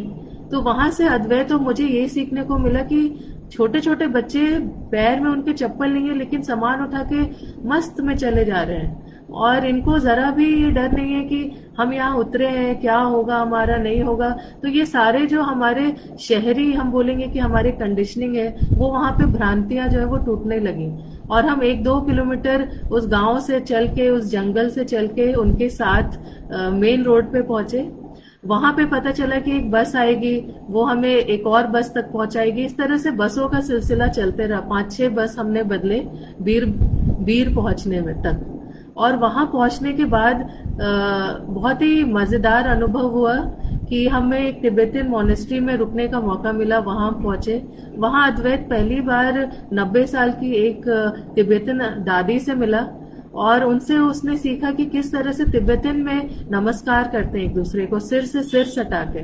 तो वहां से अद्वैत, तो मुझे ये सीखने को मिला कि छोटे छोटे बच्चे, पैर में उनके चप्पल नहीं है, लेकिन सामान उठा के मस्त में चले जा रहे हैं, और इनको जरा भी ये डर नहीं है कि हम यहाँ उतरे हैं, क्या होगा हमारा, नहीं होगा। तो ये सारे जो हमारे शहरी, हम बोलेंगे कि हमारी कंडीशनिंग है, वो वहां पे भ्रांतियां जो है वो टूटने लगी। और हम 1-2 किलोमीटर उस गांव से चल के, उस जंगल से चल के उनके साथ मेन रोड पे पहुंचे। वहां पे पता चला कि एक बस आएगी, वो हमें एक और बस तक पहुंचाएगी। इस तरह से बसों का सिलसिला चलते रहा। 5-6 बस हमने बदले बीर पहुंचने में तक। और वहां पहुंचने के बाद बहुत ही मजेदार अनुभव हुआ कि हमें एक तिब्बतन मॉनेस्ट्री में रुकने का मौका मिला। वहां पहुंचे, वहां अद्वैत पहली बार 90 साल की एक तिब्बतन दादी से मिला, और उनसे उसने सीखा कि किस तरह से तिब्बतन में नमस्कार करते हैं एक दूसरे को, सिर से सिर सटा के।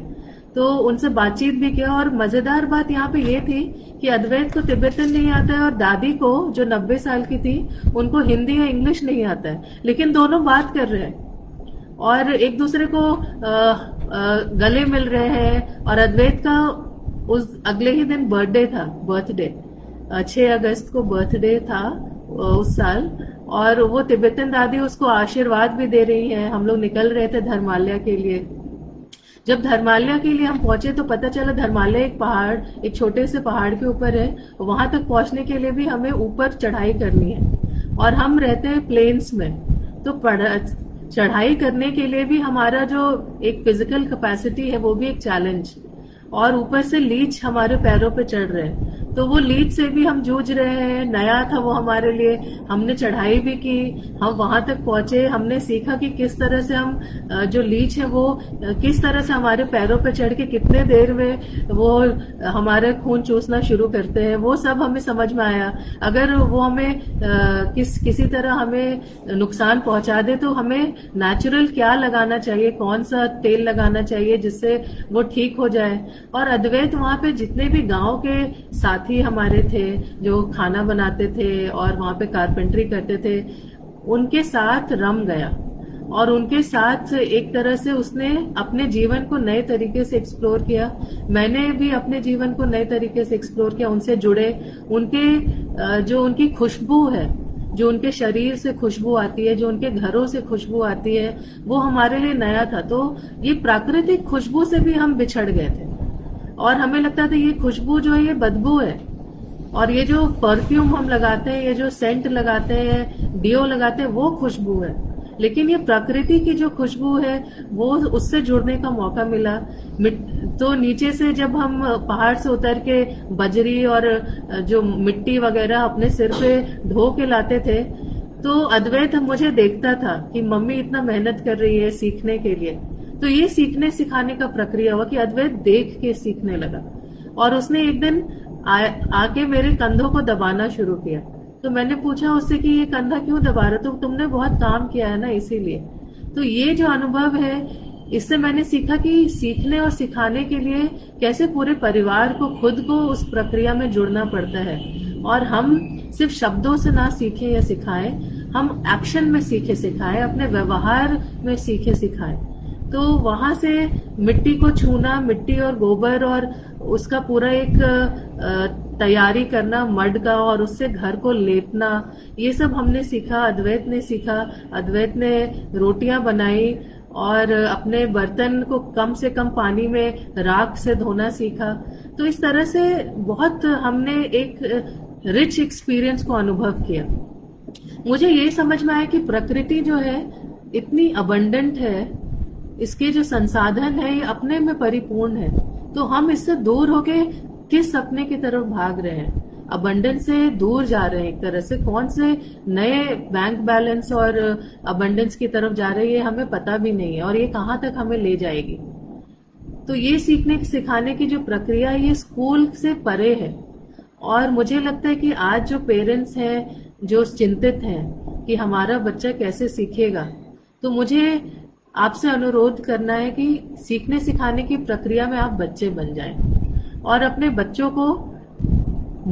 तो उनसे बातचीत भी किया। और मजेदार बात यहाँ पे ये थी कि अद्वैत को तिब्बतन नहीं आता है, और दादी को, जो 90 साल की थी, उनको हिंदी या इंग्लिश नहीं आता है, लेकिन दोनों बात कर रहे हैं और एक दूसरे को गले मिल रहे हैं। और अद्वैत का उस अगले ही दिन बर्थडे 6 अगस्त को बर्थडे था उस साल, और वो तिब्बतन दादी उसको आशीर्वाद भी दे रही है। हम लोग निकल रहे थे धर्मालय के लिए। जब धर्मालय के लिए हम पहुंचे तो पता चला धर्मालय एक पहाड़, एक छोटे से पहाड़ के ऊपर है। वहां तक पहुंचने के लिए भी हमें ऊपर चढ़ाई करनी है, और हम रहते हैं प्लेन्स में। तो चढ़ाई करने के लिए भी हमारा जो एक फिजिकल कैपेसिटी है, वो भी एक चैलेंज। और ऊपर से लीच हमारे पैरों पे चढ़ रहे हैं, तो वो लीच से भी हम जूझ रहे हैं। नया था वो हमारे लिए। हमने चढ़ाई भी की, हम वहां तक पहुंचे। हमने सीखा कि किस तरह से हम जो लीच है वो किस तरह से हमारे पैरों पे चढ़ के कितने देर में वो हमारे खून चूसना शुरू करते हैं, वो सब हमें समझ में आया। अगर वो हमें किसी तरह हमें नुकसान पहुंचा दे तो हमें नेचुरल क्या लगाना चाहिए, कौन सा तेल लगाना चाहिए जिससे वो ठीक हो जाए। और अद्वैत वहां पे जितने भी गांव के साथी हमारे थे जो खाना बनाते थे और वहां पे कारपेंटरी करते थे, उनके साथ रम गया। और उनके साथ एक तरह से उसने अपने जीवन को नए तरीके से एक्सप्लोर किया। मैंने भी अपने जीवन को नए तरीके से एक्सप्लोर किया, उनसे जुड़े। उनके जो उनकी खुशबू है, जो उनके शरीर से खुशबू आती है, जो उनके घरों से खुशबू आती है, वो हमारे लिए नया था। तो ये प्राकृतिक खुशबू से भी हम बिछड़ गए थे, और हमें लगता था ये खुशबू जो है ये बदबू है। और ये जो परफ्यूम हम लगाते हैं, ये जो सेंट लगाते हैं, डियो लगाते हैं, वो खुशबू है। लेकिन ये प्रकृति की जो खुशबू है, वो उससे जुड़ने का मौका मिला। तो नीचे से जब हम पहाड़ से उतर के बजरी और जो मिट्टी वगैरह अपने सिर पे ढो के लाते थे, तो अद्वैत मुझे देखता था कि मम्मी इतना मेहनत कर रही है सीखने के लिए। तो ये सीखने सिखाने का प्रक्रिया हुआ कि अद्वैत देख के सीखने लगा। और उसने एक दिन आके मेरे कंधों को दबाना शुरू किया। तो मैंने पूछा उससे कि ये कंधा क्यों दबा रहा? तो तुमने बहुत काम किया है ना, इसीलिए। तो ये जो अनुभव है, इससे मैंने सीखा कि सीखने और सिखाने के लिए कैसे पूरे परिवार को, खुद को उस प्रक्रिया में जुड़ना पड़ता है। और हम सिर्फ शब्दों से ना सीखें या सिखाएं, हम एक्शन में सीखे सिखाएं, अपने व्यवहार में सीखे सिखाएं। तो वहां से मिट्टी को छूना, मिट्टी और गोबर और उसका पूरा एक तैयारी करना मड का और उससे घर को लेपना, ये सब हमने सीखा। अद्वैत ने सीखा, अद्वैत ने रोटियां बनाई और अपने बर्तन को कम से कम पानी में राख से धोना सीखा। तो इस तरह से बहुत हमने एक रिच एक्सपीरियंस को अनुभव किया। मुझे ये समझ में आया कि प्रकृति जो है इतनी अबंडेंट है, इसके जो संसाधन है ये अपने में परिपूर्ण है, तो हम इससे दूर होके किस सपने की तरफ भाग रहे हैं, अबंडेंस से दूर जा रहे हैं एक तरह से। कौन से नए बैंक बैलेंस और अबंडेंस की तरफ जा रही है हमें पता भी नहीं है, और ये कहाँ तक हमें ले जाएगी। तो ये सीखने सिखाने की जो प्रक्रिया है ये स्कूल से परे है। और मुझे लगता है कि आज जो पेरेंट्स हैं जो चिंतित हैं कि हमारा बच्चा कैसे सीखेगा, तो मुझे आपसे अनुरोध करना है कि सीखने सिखाने की प्रक्रिया में आप बच्चे बन जाएं और अपने बच्चों को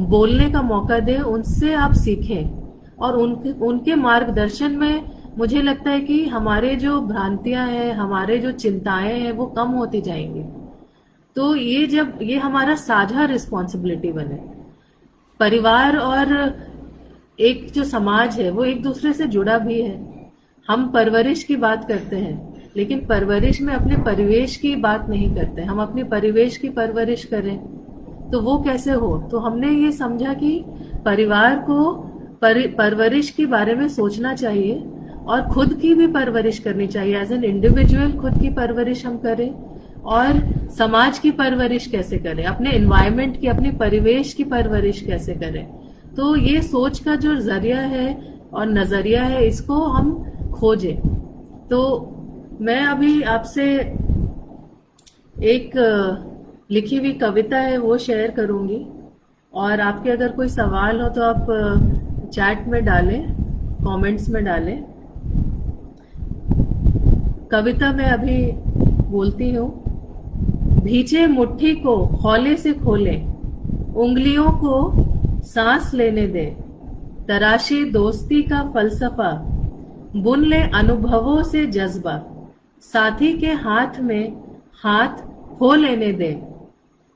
बोलने का मौका दें, उनसे आप सीखें और उनके मार्गदर्शन में मुझे लगता है कि हमारे जो भ्रांतियां हैं, हमारे जो चिंताएं हैं वो कम होती जाएंगी। तो ये जब ये हमारा साझा रिस्पॉन्सिबिलिटी बने, परिवार और एक जो समाज है वो एक दूसरे से जुड़ा भी है। हम परवरिश की बात करते हैं लेकिन परवरिश में अपने परिवेश की बात नहीं करते। हम अपने परिवेश की परवरिश करें तो वो कैसे हो। तो हमने ये समझा कि परिवार को परवरिश के बारे में सोचना चाहिए और खुद की भी परवरिश करनी चाहिए। एज एन इंडिविजुअल खुद की परवरिश हम करें और समाज की परवरिश कैसे करें, अपने एनवायरनमेंट की, अपने परिवेश की परवरिश कैसे करें। तो ये सोच का जो जरिया है और नजरिया है इसको हम खोजें। तो मैं अभी आपसे एक लिखी हुई कविता है वो शेयर करूंगी, और आपके अगर कोई सवाल हो तो आप चैट में डालें, कमेंट्स में डालें। कविता मैं अभी बोलती हूँ। भीजे मुट्ठी को हौले से खोले, उंगलियों को सांस लेने दे, तराशे दोस्ती का फलसफा, बुन ले अनुभवों से जज्बा, साथी के हाथ में हाथ हो लेने दे,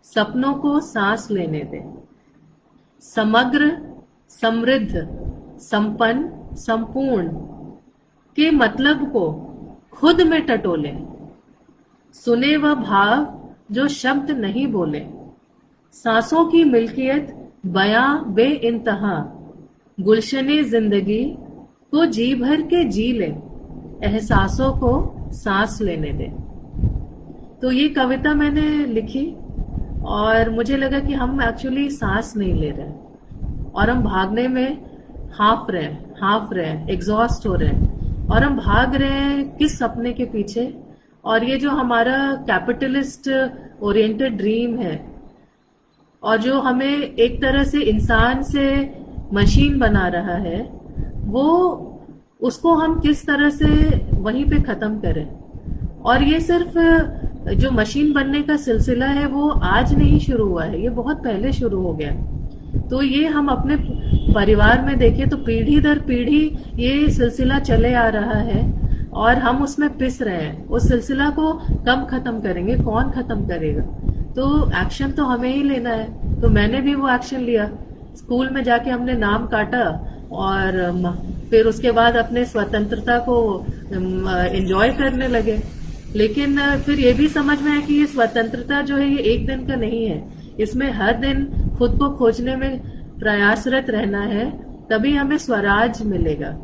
सपनों को सांस लेने दे। समग्र, समृद्ध, संपन्न, संपूर्ण के मतलब को खुद में टटोले, सुने वह भाव जो शब्द नहीं बोले, सांसों की मिल्कियत बयां बे इंतहा, गुलशने जिंदगी को जी भर के जी ले, एहसासों को सांस लेने दे। तो ये कविता मैंने लिखी और मुझे लगा कि हम एक्चुअली सांस नहीं ले रहे और हम भागने में हाफ रहे हैं, एग्जॉस्ट हो रहे हैं, और हम भाग रहे हैं किस सपने के पीछे। और ये जो हमारा कैपिटलिस्ट ओरिएंटेड ड्रीम है और जो हमें एक तरह से इंसान से मशीन बना रहा है, वो उसको हम किस तरह से वहीं पे खत्म करें। और ये सिर्फ जो मशीन बनने का सिलसिला है वो आज नहीं शुरू हुआ है, ये बहुत पहले शुरू हो गया। तो ये हम अपने परिवार में देखें तो पीढ़ी दर पीढ़ी ये सिलसिला चले आ रहा है और हम उसमें पिस रहे हैं। उस सिलसिला को कब खत्म करेंगे, कौन खत्म करेगा। तो एक्शन तो हमें ही लेना है। तो मैंने भी वो एक्शन लिया। स्कूल में जाके हमने नाम काटा और फिर उसके बाद अपने स्वतंत्रता को एंजॉय करने लगे। लेकिन फिर ये भी समझ में आया कि ये स्वतंत्रता जो है ये एक दिन का नहीं है, इसमें हर दिन खुद को खोजने में प्रयासरत रहना है, तभी हमें स्वराज मिलेगा।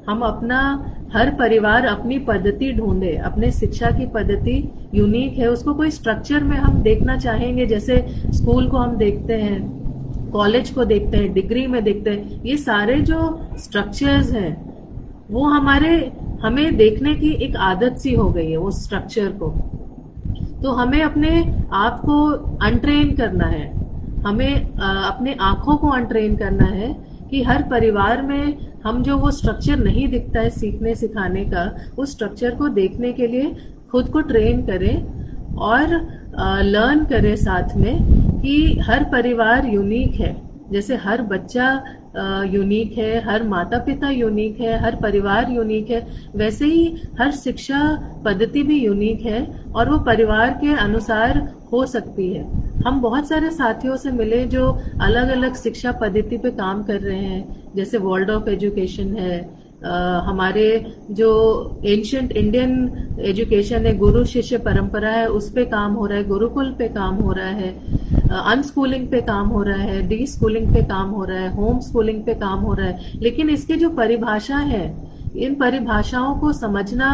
हम अपना हर परिवार अपनी पद्धति ढूंढे, अपने शिक्षा की पद्धति यूनिक है, उसको कोई स्ट्रक्चर में हम देखना चाहेंगे। जैसे स्कूल को हम देखते हैं, कॉलेज को देखते हैं, डिग्री में देखते हैं, ये सारे जो स्ट्रक्चर्स हैं वो हमें देखने की एक आदत सी हो गई है उस स्ट्रक्चर को। तो हमें अपने आप को अनट्रेन करना है, हमें अपने आंखों को अनट्रेन करना है कि हर परिवार में हम जो वो स्ट्रक्चर नहीं दिखता है सीखने सिखाने का, उस स्ट्रक्चर को देखने के लिए खुद को ट्रेन करें और लर्न करें साथ में कि हर परिवार यूनिक है। जैसे हर बच्चा यूनिक है, हर माता पिता यूनिक है, हर परिवार यूनिक है, वैसे ही हर शिक्षा पद्धति भी यूनिक है और वो परिवार के अनुसार हो सकती है। हम बहुत सारे साथियों से मिले जो अलग अलग शिक्षा पद्धति पे काम कर रहे हैं, जैसे वर्ल्ड ऑफ एजुकेशन है, हमारे जो एंशियंट इंडियन एजुकेशन है, गुरु शिष्य परंपरा है, उस पे काम हो रहा है, गुरुकुल पे काम हो रहा है, अनस्कूलिंग पे काम हो रहा है, डी स्कूलिंग पे काम हो रहा है, होम स्कूलिंग पे काम हो रहा है। लेकिन इसके जो परिभाषा है, इन परिभाषाओं को समझना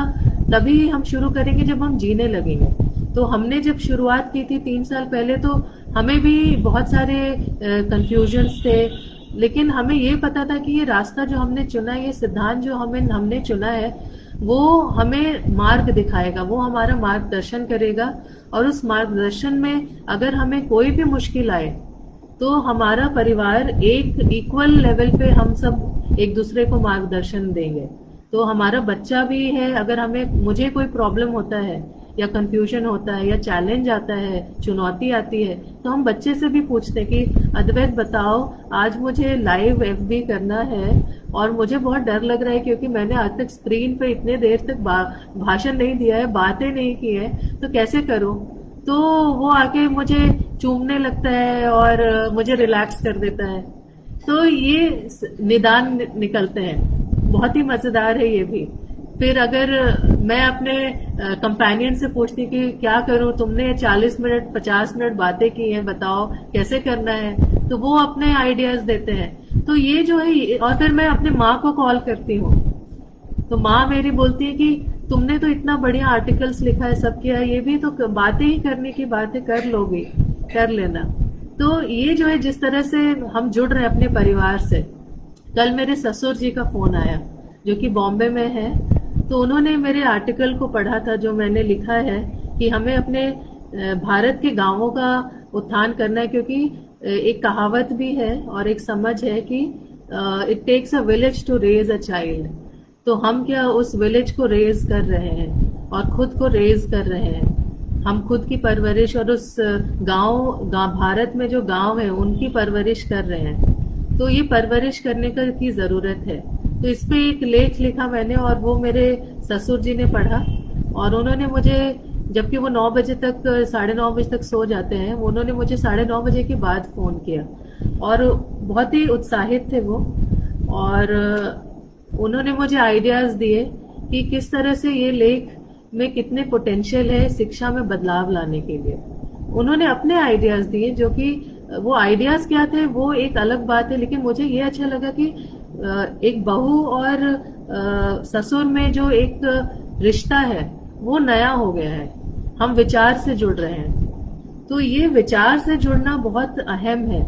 तभी हम शुरू करेंगे जब हम जीने लगेंगे। तो हमने जब शुरुआत की थी 3 साल पहले, तो हमें भी बहुत सारे कंफ्यूजन्स थे, लेकिन हमें ये पता था कि ये रास्ता जो हमने चुना, ये सिद्धांत जो हमने चुना है, वो हमें मार्ग दिखाएगा, वो हमारा मार्गदर्शन करेगा। और उस मार्गदर्शन में अगर हमें कोई भी मुश्किल आए तो हमारा परिवार एक इक्वल लेवल पे हम सब एक दूसरे को मार्गदर्शन देंगे। तो हमारा बच्चा भी है, अगर मुझे कोई प्रॉब्लम होता है या कंफ्यूजन होता है या चैलेंज आता है, चुनौती आती है, तो हम बच्चे से भी पूछते हैं कि अद्वैत बताओ, आज मुझे लाइव एफबी करना है और मुझे बहुत डर लग रहा है क्योंकि मैंने आज तक स्क्रीन पे इतने देर तक भाषण नहीं दिया है, बातें नहीं की है, तो कैसे करूं? तो वो आके मुझे चूमने लगता है और मुझे रिलैक्स कर देता है। तो ये निदान निकलते हैं, बहुत ही मजेदार है ये भी। फिर अगर मैं अपने कंपेनियन से पूछती कि क्या करूं, तुमने 40 मिनट 50 मिनट बातें की हैं, बताओ कैसे करना है, तो वो अपने आइडियाज देते हैं। तो ये जो है, और फिर मैं अपने माँ को कॉल करती हूँ, तो माँ मेरी बोलती है कि तुमने तो इतना बढ़िया आर्टिकल्स लिखा है, सब किया है, ये भी तो बातें ही करने की बातें कर लोगे, कर लेना। तो ये जो है, जिस तरह से हम जुड़ रहे हैं अपने परिवार से। कल मेरे ससुर जी का फोन आया जो कि बॉम्बे में है, तो उन्होंने मेरे आर्टिकल को पढ़ा था जो मैंने लिखा है कि हमें अपने भारत के गांवों का उत्थान करना है, क्योंकि एक कहावत भी है और एक समझ है कि it takes a village to raise a child. तो हम क्या उस विलेज को रेज कर रहे हैं और खुद को रेज कर रहे हैं। हम खुद की परवरिश और उस भारत में जो गांव है उनकी परवरिश कर रहे हैं। तो ये परवरिश करने की जरूरत है। तो इस पे एक लेख लिखा मैंने और वो मेरे ससुर जी ने पढ़ा, और उन्होंने मुझे, जबकि वो 9 बजे तक 9:30 बजे तक सो जाते हैं, उन्होंने मुझे 9:30 बजे के बाद फोन किया और बहुत ही उत्साहित थे वो। और उन्होंने मुझे आइडियाज दिए कि किस तरह से ये लेख में कितने पोटेंशियल है शिक्षा में बदलाव लाने के लिए। उन्होंने अपने आइडियाज दिए, जो कि वो आइडियाज क्या थे वो एक अलग बात है, लेकिन मुझे ये अच्छा लगा कि एक बहू और ससुर में जो एक रिश्ता है वो नया हो गया है, हम विचार से जुड़ रहे हैं। तो ये विचार से जुड़ना बहुत अहम है।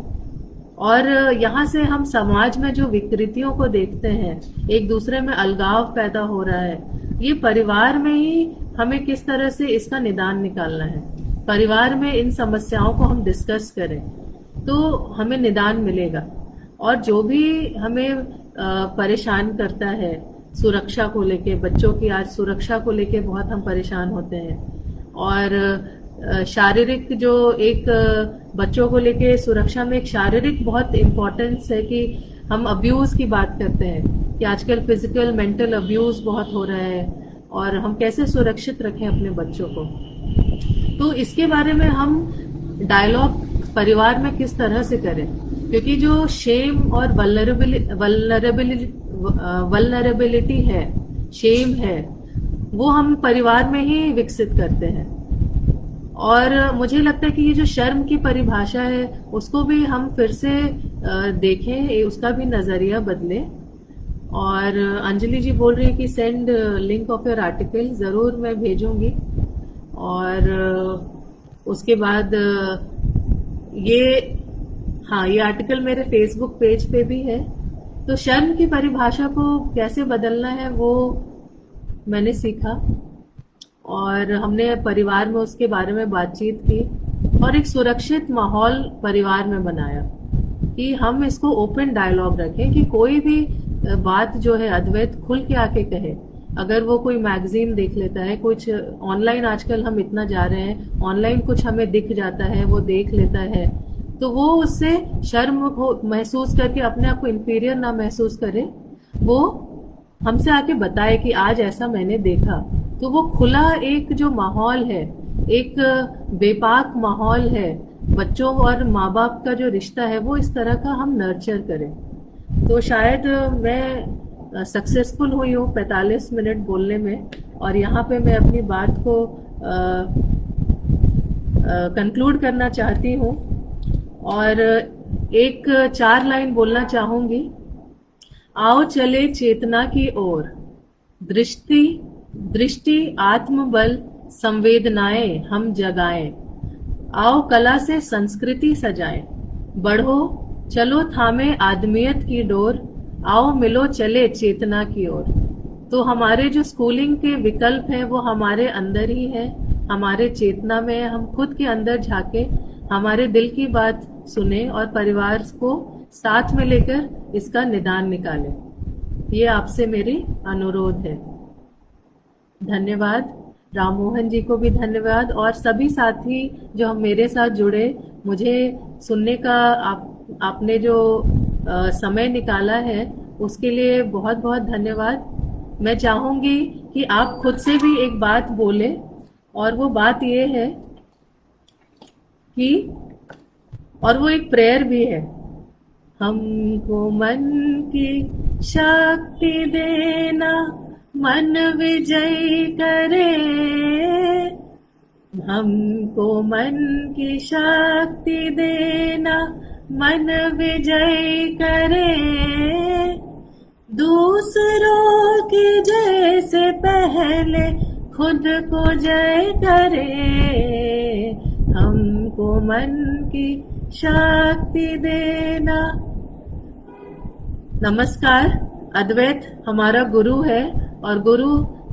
और यहाँ से हम समाज में जो विकृतियों को देखते हैं, एक दूसरे में अलगाव पैदा हो रहा है, ये परिवार में ही हमें किस तरह से इसका निदान निकालना है। परिवार में इन समस्याओं को हम डिस्कस करें तो हमें निदान मिलेगा। और जो भी हमें परेशान करता है सुरक्षा को लेके, बच्चों की आज सुरक्षा को लेके बहुत हम परेशान होते हैं, और शारीरिक जो एक बच्चों को लेके सुरक्षा में एक शारीरिक बहुत इम्पोर्टेंस है कि हम अब्यूज की बात करते हैं कि आजकल फिजिकल मेंटल अब्यूज बहुत हो रहा है, और हम कैसे सुरक्षित रखें अपने बच्चों को। तो इसके बारे में हम डायलॉग परिवार में किस तरह से करें, क्योंकि जो शेम और वल्नरेबिलिटी है, शेम है, वो हम परिवार में ही विकसित करते हैं। और मुझे लगता है कि ये जो शर्म की परिभाषा है उसको भी हम फिर से देखें, उसका भी नजरिया बदले। और अंजलि जी बोल रही है कि send link of your article, जरूर मैं भेजूंगी। और उसके बाद ये आर्टिकल मेरे फेसबुक पेज पे भी है। तो शर्म की परिभाषा को कैसे बदलना है वो मैंने सीखा, और हमने परिवार में उसके बारे में बातचीत की, और एक सुरक्षित माहौल परिवार में बनाया कि हम इसको ओपन डायलॉग रखें, कि कोई भी बात जो है अद्वैत खुल के आके कहे। अगर वो कोई मैगजीन देख लेता है, कुछ ऑनलाइन आजकल हम इतना जा रहे हैं, ऑनलाइन कुछ हमें दिख जाता है, वो देख लेता है, तो वो उससे शर्म महसूस करके अपने आप को इंफीरियर ना महसूस करे, वो हमसे आके बताए कि आज ऐसा मैंने देखा। तो वो खुला एक जो माहौल है, एक बेपाक माहौल है, बच्चों और माँ बाप का जो रिश्ता है वो इस तरह का हम नर्चर करें। तो शायद मैं सक्सेसफुल हुई हूँ 45 मिनट बोलने में, और यहाँ पे मैं अपनी बात को कंक्लूड करना चाहती हूँ और एक 4 लाइन बोलना चाहूंगी। आओ चले चेतना की ओर, दृष्टि दृष्टि आत्मबल संवेदनाएं हम जगाएं। आओ कला से संस्कृति सजाएं, बढ़ो चलो थामे आदमियत की डोर, आओ मिलो चले चेतना की ओर। तो हमारे जो स्कूलिंग के विकल्प हैं वो हमारे अंदर ही है, हमारे चेतना में है। हम खुद के अंदर झाके हमारे दिल की बात सुने और परिवार को साथ में लेकर इसका निदान निकालें। ये आपसे मेरी अनुरोध है। धन्यवाद। राम मोहन जी को भी धन्यवाद, और सभी साथी जो मेरे साथ जुड़े, मुझे सुनने का आपने जो समय निकाला है उसके लिए बहुत बहुत धन्यवाद। मैं चाहूंगी कि आप खुद से भी एक बात बोले, और वो बात ये है कि, और वो एक प्रेयर भी है, हमको मन की शक्ति देना मन विजय करे, हमको मन की शक्ति देना मन विजय करे, दूसरों की जय से पहले खुद को जय करे, हमको मन की शक्ति देना। नमस्कार। अद्वैत हमारा गुरु है, और गुरु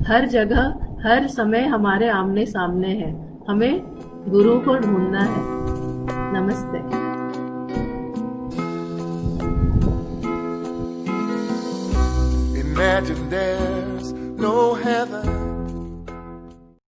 हर जगह हर समय हमारे आमने सामने है। हमें गुरु को ढूंढना है। नमस्ते। Imagine there's no heaven,